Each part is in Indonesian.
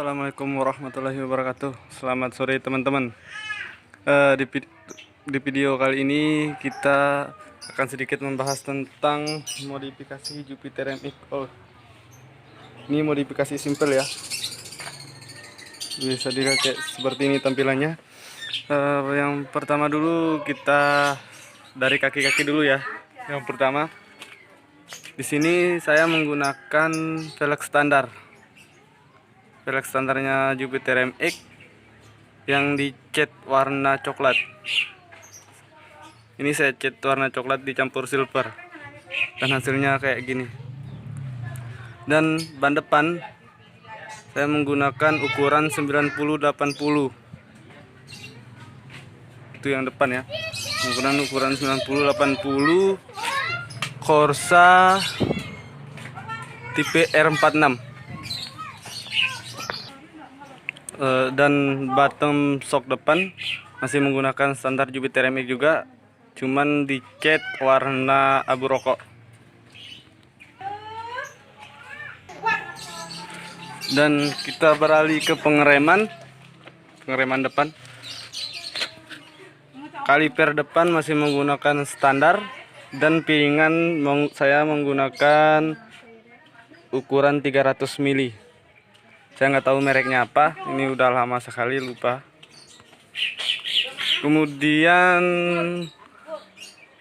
Assalamualaikum warahmatullahi wabarakatuh. Selamat sore teman-teman. Di video kali ini kita akan sedikit membahas tentang modifikasi Jupiter MX. Ini modifikasi simple ya. Bisa dilihat kayak seperti ini tampilannya. Yang pertama dulu kita dari kaki-kaki dulu ya. Yang pertama di sini saya menggunakan velg standar. Velg standarnya Jupiter MX yang dicat warna coklat. Ini saya cat warna coklat dicampur silver dan hasilnya kayak gini. Dan ban depan saya menggunakan ukuran 90-80. Itu yang depan ya. Ukuran 90-80 Corsa tipe R46. Dan bottom shock depan masih menggunakan standar Jupiter MX juga, cuman dicat warna abu rokok. Dan kita beralih ke pengereman depan. Kaliper depan masih menggunakan standar dan piringan saya menggunakan ukuran 300 mili. Saya nggak tahu mereknya apa, ini udah lama sekali lupa. Kemudian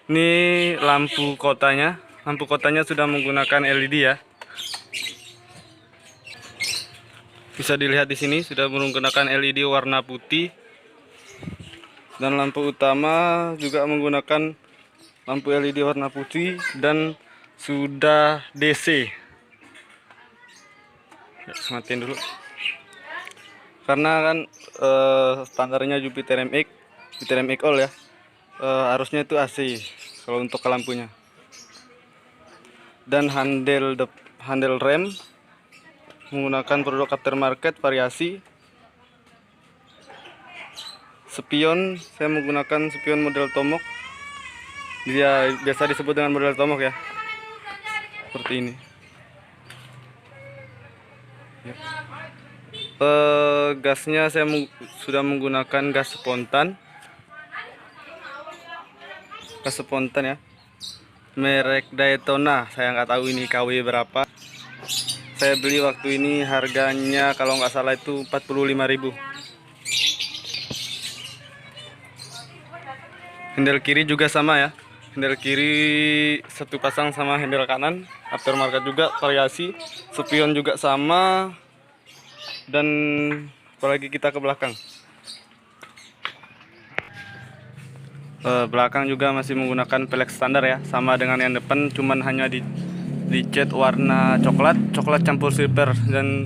ini lampu kotanya sudah menggunakan LED ya. Bisa dilihat di sini sudah menggunakan LED warna putih. Dan lampu utama juga menggunakan lampu LED warna putih dan sudah DC. Matiin dulu karena kan standarnya Jupiter MX All ya, harusnya itu AC kalau untuk ke lampunya. Dan handle rem menggunakan produk aftermarket variasi. Spion saya menggunakan spion model Tomok, dia biasa disebut dengan model Tomok ya, seperti ini. Gasnya saya sudah menggunakan gas spontan ya, merek Daytona. Saya nggak tahu ini KW berapa. Saya beli waktu ini harganya kalau nggak salah itu 45.000. Handle kiri juga sama ya, handle kiri satu pasang sama handle kanan aftermarket juga variasi. Spion juga sama. Dan apalagi kita ke belakang. Belakang juga masih menggunakan velg standar ya, sama dengan yang depan, cuman hanya dicat warna coklat campur silver, dan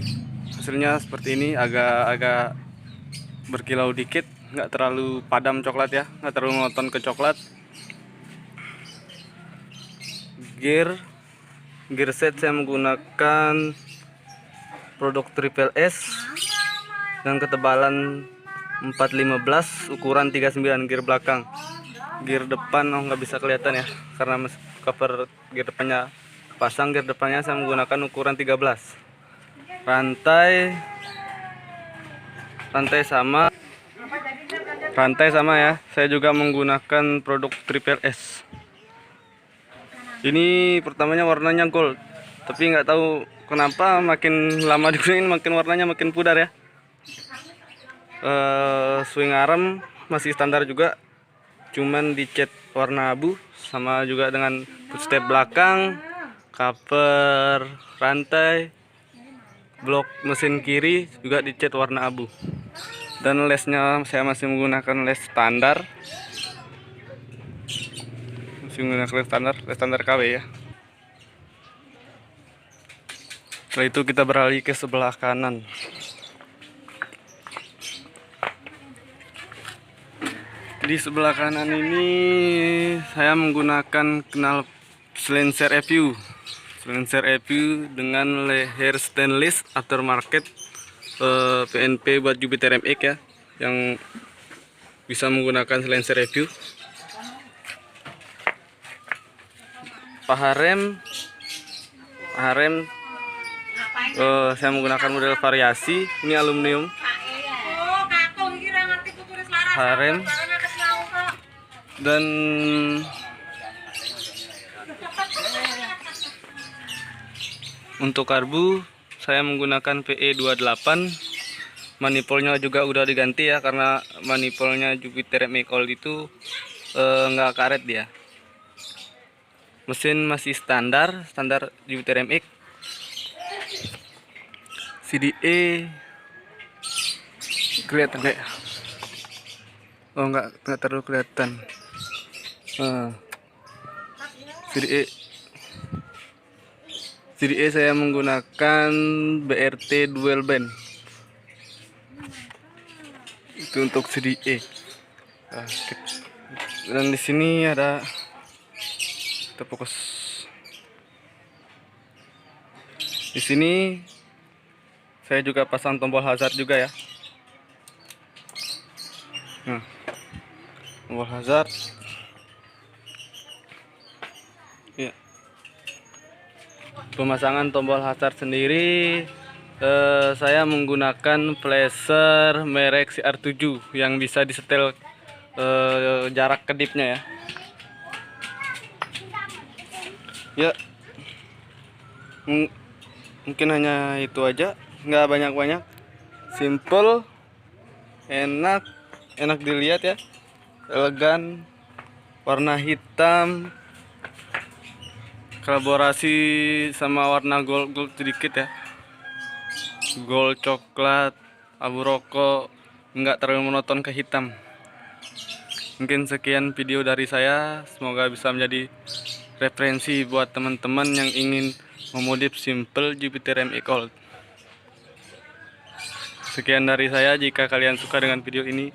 hasilnya seperti ini, agak berkilau dikit, nggak terlalu padam coklat ya, nggak terlalu monoton ke coklat. Gear set saya menggunakan produk Triple S dan ketebalan 415 ukuran 39 gear belakang. Gear depan nggak bisa kelihatan ya karena cover gear depannya pasang. Gear depannya saya menggunakan ukuran 13. Rantai sama ya, saya juga menggunakan produk Triple S. Ini pertamanya warnanya gold, tapi nggak tahu kenapa makin lama digunain makin warnanya makin pudar ya. Swing arm masih standar juga, cuman dicat warna abu, sama juga dengan footstep belakang, cover rantai, blok mesin kiri juga dicat warna abu. Dan lesnya saya masih menggunakan les standar, les standar KW ya. Setelah itu kita beralih ke sebelah kanan. Di sebelah kanan ini saya menggunakan silencer EVU dengan leher stainless aftermarket PNP buat Jupiter MX ya, yang bisa menggunakan silencer EVU. Paha rem Saya menggunakan model variasi. Ini aluminium. Harem. Dan untuk karbu saya menggunakan PE28. Manifoldnya juga udah diganti ya, karena manifoldnya Jupiter MX Gold itu nggak karet dia. Mesin masih standar Jupiter MX. CDE kelihatan nggak? Oh, nggak terlalu kelihatan. CDE saya menggunakan BRT dual band. Itu untuk CDE. Dan di sini ada, kita fokus. Di sini saya juga pasang tombol hazard juga ya. Tombol hazard. Ya. Pemasangan tombol hazard sendiri saya menggunakan flasher merek CR7 yang bisa disetel jarak kedipnya ya. Ya, mungkin hanya itu aja, nggak banyak-banyak, simple, enak dilihat ya, elegan, warna hitam, kolaborasi sama warna gold sedikit ya, gold coklat, abu rokok, nggak terlalu monoton ke hitam. Mungkin sekian video dari saya, semoga bisa menjadi referensi buat teman-teman yang ingin memodif simple Jupiter MX Gold. Sekian dari saya, jika kalian suka dengan video ini.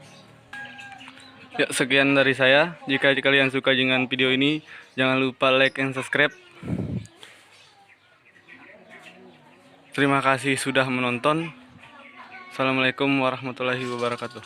Ya, sekian dari saya. Jika kalian suka dengan video ini, jangan lupa like and subscribe. Terima kasih sudah menonton. Assalamualaikum warahmatullahi wabarakatuh.